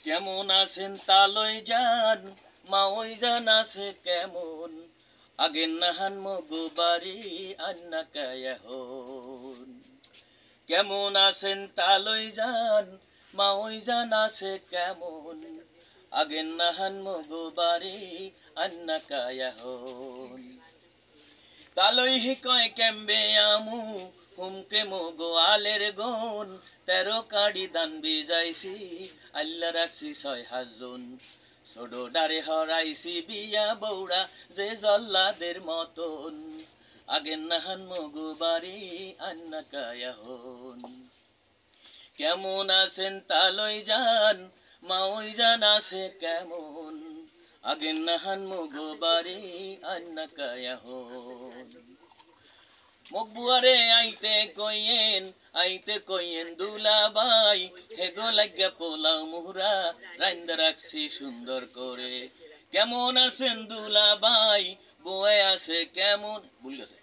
কেমন আছেন তালই যান মা ওই জান আছে কেমন আগের নাহান মগো বাড়ি আন্না কায়াহন কেমন আছেন তালই যান মা ওই জান আছে কেমন আগের নাহান মগো বাড়ি আন্না কায়াহন তালই হিকয় কেমবে আমু হুমকে মগো আলের গন 13 কাড়ি দান বিজাইছি আল্লাহ রাখছি 6 জন ছোট ডারে হরাইছি বিয়া বৌড়া যে জল্লাদের মতন আগের নাহান মগো বাড়ি আন্না কায়াহন কেমন আছেন তালই যান মা ওই জান আছে কেমন আগের নাহান মগো বাড়ি আন্না কায়াহন মকবুয়ারে আইতে কইয়েন দুলাবাই হেগো লাগা পোলাও মুহরা রাইন্দা রাখছি সুন্দর করে কেমন আছেন দুলাবাই বয়ে আছে কেমন ভুল গেছে